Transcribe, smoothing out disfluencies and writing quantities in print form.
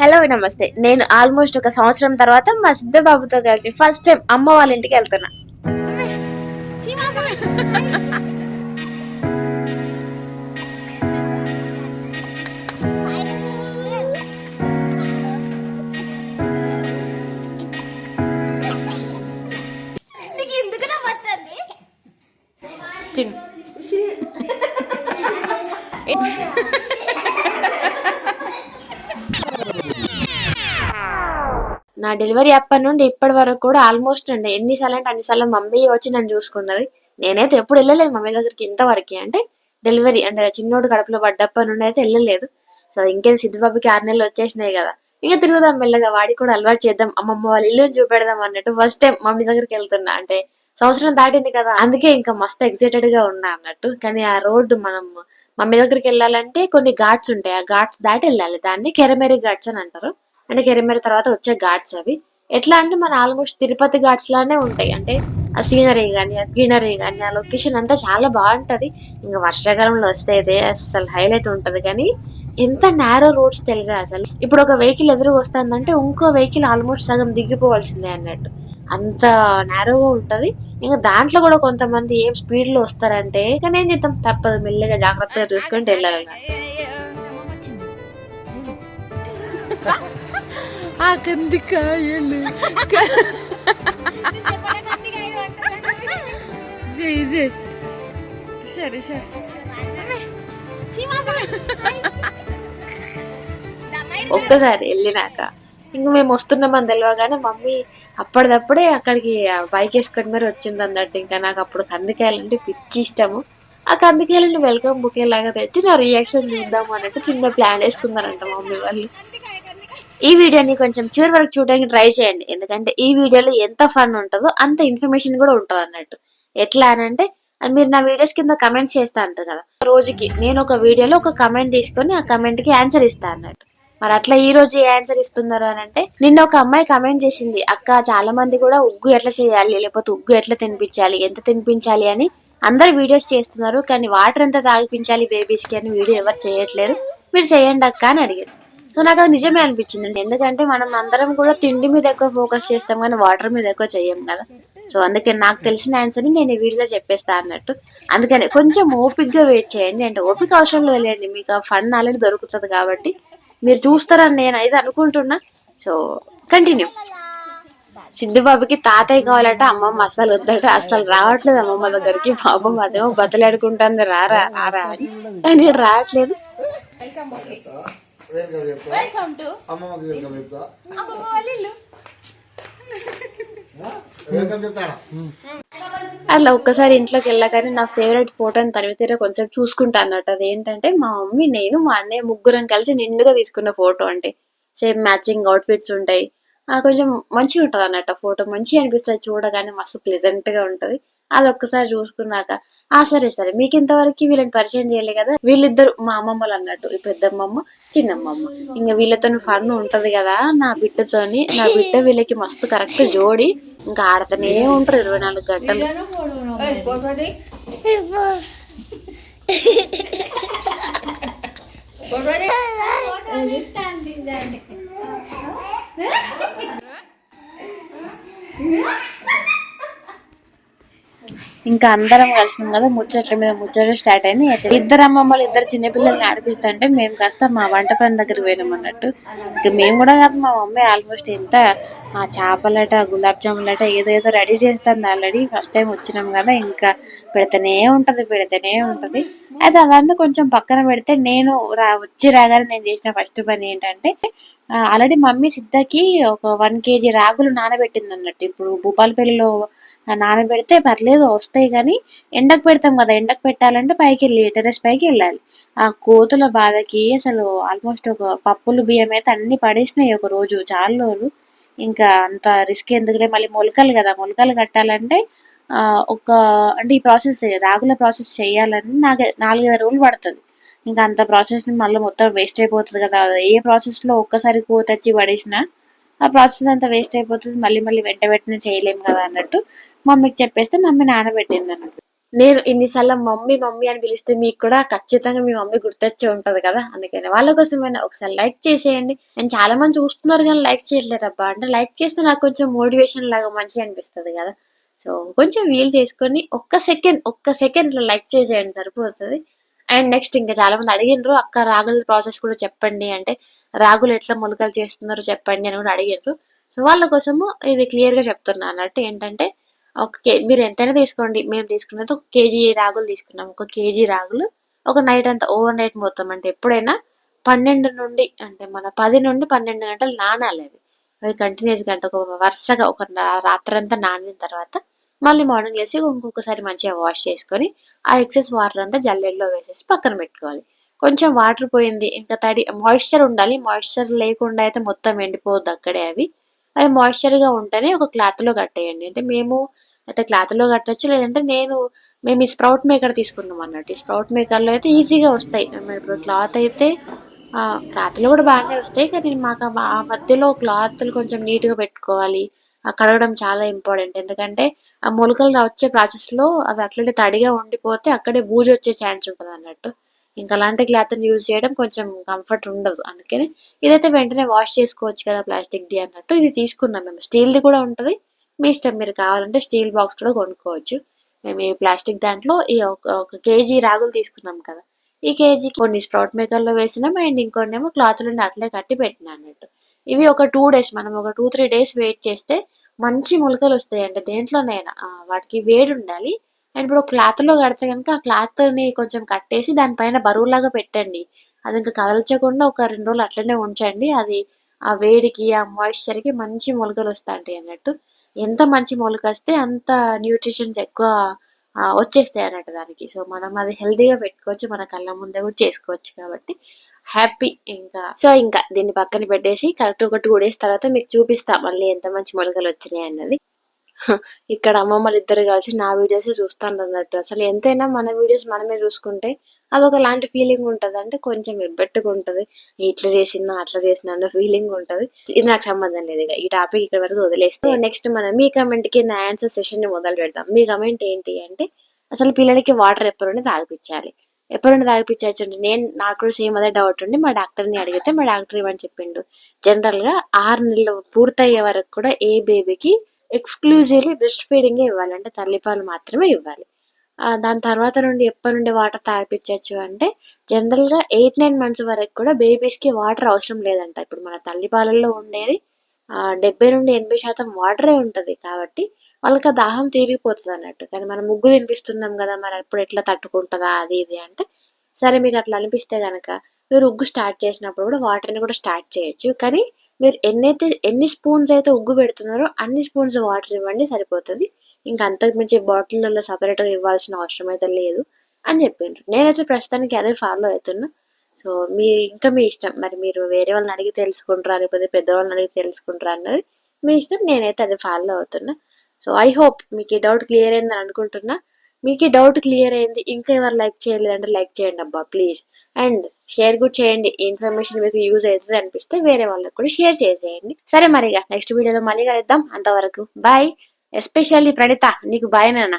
Hello నమస్తే. నేను almost ఒక సంవత్సరం తర్వాత మా సిద్ధ బాబుతో కలిసి ఫస్ట్ టైం అమ్మ వాళ్ళ ఇంటికి వెళ్తున్నా. నా డెలివరీ అప్పటి నుండి ఇప్పటి వరకు కూడా ఆల్మోస్ట్ అండి ఎన్నిసార్లు అంటే అన్నిసార్లు మమ్మీ వచ్చి నన్ను చూసుకున్నది. నేనైతే ఎప్పుడు వెళ్ళలేదు మమ్మీ దగ్గరికి ఇంతవరకు. అంటే డెలివరీ అంటే చిన్నోడు కడుపులో పడ్డప్పటి నుండి అయితే వెళ్ళలేదు. సో ఇంకేం సిద్ధుబాబుకి 6 నెలలు వచ్చేసినాయి కదా, ఇక తిరుగుదాం మెల్లగా, వాడికి కూడా అలవాటు చేద్దాం, అమ్మమ్మ వాళ్ళ ఇల్లు చూపెడదాం అన్నట్టు ఫస్ట్ టైం మమ్మీ దగ్గరికి వెళ్తున్నా. అంటే సంవత్సరం దాటింది కదా, అందుకే ఇంకా మస్తు ఎక్సైటెడ్ గా ఉన్నా అన్నట్టు. కానీ ఆ రోడ్డు మనం మమ్మీ దగ్గరికి వెళ్ళాలంటే కొన్ని ఘాట్స్ ఉంటాయి, ఆ ఘాట్స్ దాటి వెళ్ళాలి. దాన్ని కెరమెరి ఘాట్స్ అని అంటారు. అంటే కెరమెరి తర్వాత వచ్చే ఘాట్స్ అవి. ఎట్లా అంటే మన ఆల్మోస్ట్ తిరుపతి ఘాట్స్ లానే ఉంటాయి. అంటే ఆ సీనరీ గానీ, ఆ గ్రీనరీ గానీ, ఆ లొకేషన్ అంతా చాలా బాగుంటది. ఇంకా వర్షాకాలంలో వస్తే అయితే అసలు హైలైట్ ఉంటది. కానీ ఎంత నేరో రోడ్స్ తెలుసా అసలు. ఇప్పుడు ఒక వెహికల్ ఎదురు వస్తుందంటే ఇంకో వెహికల్ ఆల్మోస్ట్ సగం దిగిపోవాల్సిందే అన్నట్టు, అంత నేరోగా ఉంటది. ఇంకా దాంట్లో కూడా కొంతమంది ఏం స్పీడ్ లో వస్తారంటే, కానీ ఏం చేద్దాం, తప్పదు, మెల్లగా జాగ్రత్తగా చూసుకుంటూ వెళ్ళాలి. ఆ కందికాయలు సరే సరే ఒక్కసారి వెళ్ళినాక ఇంక మేము వస్తున్నామని తెలియగానే మమ్మీ అప్పటిదప్పుడే అక్కడికి బైక్ వేసుకొని మరి వచ్చింది అన్నట్టు. ఇంకా నాకు అప్పుడు కందికాయలు అంటే పిచ్చి ఇష్టము. ఆ కందికాయలను వెల్కమ్ బుకే లాగా తెచ్చి నా రియాక్షన్ చూద్దాం అన్నట్టు చిన్న ప్లాన్ వేసుకున్నారంట మమ్మీ వాళ్ళు. ఈ వీడియోని కొంచెం చివరి వరకు చూడడానికి ట్రై చేయండి, ఎందుకంటే ఈ వీడియోలో ఎంత ఫన్ ఉంటుందో అంత ఇన్ఫర్మేషన్ కూడా ఉంటుంది అన్నట్టు. ఎట్లా అనంటే, మీరు నా వీడియోస్ కింద కమెంట్స్ చేస్తా అంటారు కదా, రోజుకి నేను ఒక వీడియోలో ఒక కమెంట్ తీసుకొని ఆ కమెంట్ కి ఆన్సర్ ఇస్తా అన్నట్టు. మరి అట్లా ఈ రోజు ఏ ఆన్సర్ ఇస్తున్నారు అని అంటే, నిన్న ఒక అమ్మాయి కమెంట్ చేసింది, అక్క చాలా మంది కూడా ఉగ్గు ఎట్లా చేయాలి, లేకపోతే ఉగ్గు ఎట్లా తినిపించాలి, ఎంత తినిపించాలి అని అందరు వీడియోస్ చేస్తున్నారు, కానీ వాటర్ ఎంత తాగిపించాలి బేబీస్ కి అని వీడియో ఎవరు చేయట్లేరు, మీరు చేయండి అక్క అని అడిగారు. సో నాకు అది నిజమే అనిపించింది. ఎందుకంటే మనం అందరం కూడా తిండి మీద ఎక్కువ ఫోకస్ చేస్తాం కానీ వాటర్ మీద ఎక్కువ చెయ్యం కదా. సో అందుకే నాకు తెలిసిన ఆన్సర్ ని నేను ఈ వీడియోలో చెప్పేస్తా అన్నట్టు. అందుకని కొంచెం ఓపిక్ గా వెయిట్ చేయండి. అంటే ఓపిక అవసరం లేదండి, మీకు ఆ ఫండ్ ఆల్రెడీ దొరుకుతుంది కాబట్టి మీరు చూస్తారని నేను అయితే అనుకుంటున్నా. So continue. సిద్ధుబాబుకి తాతయ్య కావాలట, అమ్మమ్మ అస్సలు వద్దట, అస్సలు రావట్లేదు అమ్మమ్మ దగ్గరికి. పాపం అదేమో బతలాడుకుంటుంది రారా రారా అని, కానీ రావట్లేదు. వెల్కమ్ టు అమ్మమ్మకి వెల్కమ్ చెప్తా. అమ్మమ్మ వాళ్ళ ఇల్లు వెల్కమ్ చెప్తాడా. అట్లా ఒక్కసారి ఇంట్లోకి వెళ్ళగానే నా ఫేవరెట్ ఫోటోని తనివితీరా కొంచెం చూసుకుంటా అన్నట్టు. అదేంటంటే మా మమ్మీ, నేను, మా అన్నయ్య ముగ్గురం కలిసి నిండుగా తీసుకున్న ఫోటో. అంటే సేమ్ మ్యాచింగ్ అవుట్ ఫిట్స్ ఉంటాయి. కొంచెం మంచిగా ఉంటది అన్నట్టు ఫోటో, మంచిగా అనిపిస్తుంది చూడగానే, మస్తు ప్లెజెంట్ గా ఉంటది. అది ఒక్కసారి చూసుకున్నాక సరే సరే, మీకు ఇంతవరకు వీళ్ళని పరిచయం చేయలే కదా, వీళ్ళిద్దరు మా అమ్మమ్మలు అన్నట్టు, ఈ పెద్దమ్మమ్మ చిన్నమ్మమ్మ. ఇంకా వీళ్ళతో ఫన్ ఉంటది కదా నా బిడ్డతోని. నా బిడ్డ వీళ్ళకి మస్తు కరెక్ట్ జోడి. ఇంకా ఆడతనే ఉంటారు 24 గంటలు. ఇంకా అందరం కలిసినాం కదా, ముచ్చట్ల మీద ముచ్చట్లు స్టార్ట్ అయింది. ఇద్దరు అమ్మమ్మలు ఇద్దరు చిన్నపిల్లల్ని ఆడిపిస్తుంటే మేము కాస్త మా వంట పని దగ్గరికి పోయినాం అన్నట్టు. ఇంకా మేము కూడా కాదు, మా మమ్మీ ఆల్మోస్ట్ ఎంత చేపలట, గులాబ్ జాములట ఏదో రెడీ చేస్తుంది ఆల్రెడీ. ఫస్ట్ టైం వచ్చినాం కదా, ఇంకా పెడితేనే ఉంటది. అయితే అదంతా కొంచెం పక్కన పెడితే, నేను వచ్చి రాగానే నేను చేసిన ఫస్ట్ పని ఏంటంటే, ఆల్రెడీ మమ్మీ సిద్ధకి ఒక 1 kg రాగులు నానబెట్టింది అన్నట్టు. ఇప్పుడు భూపాలపల్లిలో నానబెడితే పర్లేదు వస్తాయి, కానీ ఎండకు పెడతాం కదా, ఎండకు పెట్టాలంటే పైకి వెళ్ళి టెర్రస్ పైకి వెళ్ళాలి. ఆ కోతుల బాధకి అసలు ఆల్మోస్ట్ ఒక పప్పులు బియ్యం అయితే అన్ని పడేసినాయి ఒక రోజు, చాలా రోజులు. ఇంకా అంత రిస్క్ ఎందుకులే, మళ్ళీ మొలకలు కదా, మొలకలు కట్టాలంటే ఒక అంటే ఈ ప్రాసెస్ రాగుల ప్రాసెస్ చేయాలని నాకు 4-5 రోజులు పడుతుంది. ఇంకా అంత ప్రాసెస్ ని మళ్ళీ మొత్తం వేస్ట్ అయిపోతుంది కదా. ఏ ప్రాసెస్ లో ఒక్కసారి కోతచ్చి పడేసినా ఆ ప్రాసెస్ అంతా వేస్ట్ అయిపోతుంది, మళ్ళీ వెంట వెంటనే చేయలేము కదా అన్నట్టు మమ్మీకి చెప్పేస్తే మమ్మీ నానబెట్టింది అన్నట్టు. నేను ఇన్నిసార్లు మమ్మీ మమ్మీ అని పిలిస్తే మీకు కూడా ఖచ్చితంగా మీ మమ్మీ గుర్తొచ్చే ఉంటది కదా, అందుకని వాళ్ళ కోసమైనా ఒకసారి లైక్ చేసేయండి. అండ్ చాలా మంది చూస్తున్నారు కానీ లైక్ చేయట్లేరు అబ్బా, అంటే లైక్ చేస్తే నాకు కొంచెం మోటివేషన్ లాగా మంచిగా అనిపిస్తుంది కదా. సో కొంచెం వీలు చేసుకొని ఒక్క సెకండ్ లైక్ చేసేయండి సరిపోతుంది. అండ్ నెక్స్ట్ ఇంకా చాలా మంది అడిగినారు అక్క రాగుల ప్రాసెస్ కూడా చెప్పండి అంటే, రాగులు ఎట్లా మొలకలు చేస్తున్నారో చెప్పండి అని కూడా అడిగినారు. సో వాళ్ళ కోసము ఇది క్లియర్ గా చెప్తున్నా అన్నట్టు ఏంటంటే, మీరు ఎంతైనా తీసుకోండి, మేము తీసుకున్నది 1 కేజీ రాగులు తీసుకున్నాం. 1 కేజీ రాగులు ఒక నైట్ అంతా ఓవర్ నైట్ మొత్తం అంటే ఎప్పుడైనా 12 నుండి అంటే మన 10 నుండి 12 గంటలు నానాలి అవి. అవి కంటిన్యూస్ గా అంటే ఒక వరుసగా ఒక రాత్రంతా నానిన తర్వాత మళ్ళీ మార్నింగ్ లేసి ఇంకొకసారి మంచిగా వాష్ చేసుకొని ఆ ఎక్సెస్ వాటర్ అంతా జల్లెడలో వేసేసి పక్కన పెట్టుకోవాలి. కొంచెం వాటర్ పోయింది ఇంకా తడి మాయిశ్చర్ ఉండాలి, మాయిశ్చర్ లేకుండా అయితే మొత్తం ఎండిపోవద్దు అక్కడే అవి. అది మాయిశ్చర్ గా ఉంటేనే ఒక క్లాత్ లో కట్టేయండి. అంటే మేము అయితే క్లాత్ లో కట్టొచ్చు, లేదంటే మేము ఈ స్ప్రౌట్ మేకర్ తీసుకున్నాం అన్నట్టు. ఈ స్ప్రౌట్ మేకర్ లో అయితే ఈజీగా వస్తాయి. మరి ఇప్పుడు క్లాత్ అయితే క్లాత్ లో కూడా బాగానే వస్తాయి, కానీ మాకు ఆ మధ్యలో క్లాత్లు కొంచెం నీట్ గా పెట్టుకోవాలి. ఆ కడగడం చాలా ఇంపార్టెంట్, ఎందుకంటే ఆ మొలకలు వచ్చే ప్రాసెస్ లో అవి అట్లనే తడిగా ఉండిపోతే అక్కడే బూజు వచ్చే ఛాన్స్ ఉంటుంది అన్నట్టు. ఇంకా అలాంటి క్లాత్ యూజ్ చేయడం కొంచెం కంఫర్ట్ ఉండదు, అందుకని ఇదైతే వెంటనే వాష్ చేసుకోవచ్చు కదా ప్లాస్టిక్ ది అన్నట్టు ఇది తీసుకున్నాం మేము. స్టీల్ ది కూడా ఉంటది, మీ ఇష్టం, మీరు కావాలంటే స్టీల్ బాక్స్ కూడా కొనుక్కోవచ్చు. మేము ఈ ప్లాస్టిక్ దాంట్లో ఈ ఒక కేజీ రాగులు తీసుకున్నాం కదా, ఈ కేజీ కొన్ని స్ప్రౌట్ మేకర్ లో వేసినాం అండ్ ఇంకొన్ని ఏమో క్లాత్ నుండి అట్లే కట్టి పెట్టినా అన్నట్టు. ఇవి ఒక 2 days, మనం ఒక 2-3 days వెయిట్ చేస్తే మంచి మొలకలు వస్తాయి. అంటే దేంట్లోనైనా వాటికి వేడి ఉండాలి. అండ్ ఇప్పుడు క్లాత్ లో కడితే కనుక ఆ క్లాత్ ని కొంచెం కట్టేసి దానిపైన బరువులాగా పెట్టండి. అది ఇంకా కదల్చకుండా ఒక 2 రోజులు అట్లనే ఉంచండి. అది ఆ వేడికి ఆ మాయిశ్చర్ కి మంచి మొలకలు వస్తాయి అన్నట్టు. ఎంత మంచి మొలకొస్తే అంత న్యూట్రిషన్స్ ఎక్కువ వచ్చేస్తాయి అన్నట్టు దానికి. సో మనం అది హెల్తీగా పెట్టుకోవచ్చు, మన కళ్ళ ముందే కూడా చేసుకోవచ్చు కాబట్టి హ్యాపీ. ఇంకా దీన్ని పక్కన పెట్టేసి కరెక్ట్ ఒక 2 days తర్వాత మీకు చూపిస్తా మళ్ళీ ఎంత మంచి మొలకలు వచ్చినాయి అన్నది. ఇక్కడ అమ్మమ్మలు ఇద్దరు కలిసి నా వీడియోస్ చూస్తాను అన్నట్టు. అసలు ఎంతైనా మన వీడియోస్ మనమే చూసుకుంటే అదొక లాంటి ఫీలింగ్ ఉంటది. అంటే కొంచెం ఎబ్బెట్టుగా ఉంటది, ఇట్లా చేసినా అట్లా చేసినా అన్న ఫీలింగ్ ఉంటది. ఇది నాకు సంబంధం లేదు, ఇక ఈ టాపిక్ ఇక్కడ వరకు వదిలేస్తే నెక్స్ట్ మనం మీ కమెంట్ కి నా ఆన్సర్ సెషన్ ని మొదలు పెడతాం. మీ కమెంట్ ఏంటి అంటే, అసలు పిల్లలకి వాటర్ ఎప్పటి నుండి తాగిపించాలి, ఎప్పటి నుండి తాగిపించచ్చు అంటే, నాకు కూడా సేమ్ అదే డౌట్ ఉండి మా డాక్టర్ ని అడిగితే మా డాక్టర్ ఏమని చెప్పిండు, జనరల్ గా 6 నెలలు పూర్తయ్యే వరకు కూడా ఏ బేబీకి ఎక్స్క్లూజివ్లీ బ్రెస్ట్ ఫీడింగ్ ఇవ్వాలి, అంటే తల్లిపాలు మాత్రమే ఇవ్వాలి. దాని తర్వాత నుండి ఎప్పటి నుండి వాటర్ తాగిపించచ్చు అంటే, జనరల్ గా 8-9 months వరకు కూడా బేబీస్ కి వాటర్ అవసరం లేదంట. ఇప్పుడు మన తల్లిపాలల్లో ఉండేది 70-80% వాటరే ఉంటది కాబట్టి వాళ్ళకి ఆ దాహం తీరిపోతుంది అన్నట్టు. కానీ మనం ముగ్గు తినిపిస్తున్నాం కదా, మరి అప్పుడు ఎట్లా తట్టుకుంటుందా అది ఇది అంటే, సరే మీకు అట్లా అనిపిస్తే గనక మీరు ఉగ్గు స్టార్ట్ చేసినప్పుడు కూడా వాటర్ని కూడా స్టార్ట్ చేయొచ్చు. కానీ మీరు ఎన్ని స్పూన్స్ అయితే ఉగ్గు పెడుతున్నారో అన్ని స్పూన్స్ వాటర్ ఇవ్వండి సరిపోతుంది. ఇంకా అంతకు మించి బాటిళ్ళలో సపరేట్గా ఇవ్వాల్సిన అవసరం అయితే లేదు అని చెప్పిండ్రు. నేనైతే ప్రస్తుతానికి అదే ఫాలో అవుతున్నా. సో మీ ఇష్టం, మరి మీరు వేరే వాళ్ళని అడిగి తెలుసుకుంటారా లేకపోతే పెద్దవాళ్ళని అడిగి తెలుసుకుంటారా అన్నది మీ ఇష్టం. నేనైతే అది ఫాలో అవుతున్నా. సో ఐ హోప్ మీకు ఈ డౌట్ క్లియర్ అయిందని అనుకుంటున్నా. మీకు ఈ డౌట్ క్లియర్ అయింది, ఇంకా ఎవరు లైక్ చేయలేదంటే లైక్ చేయండి అబ్బా ప్లీజ్. అండ్ షేర్ కూడా చేయండి, ఈ ఇన్ఫర్మేషన్ మీకు యూజ్ అవుతుంది అనిపిస్తే వేరే వాళ్ళకి కూడా షేర్ చేసేయండి. సరే మరిగా నెక్స్ట్ వీడియోలో మళ్ళీ కలుద్దాం, అంతవరకు బాయ్. ఎస్పెషల్లీ ప్రణీత, నీకు బాయ్ నాన్న.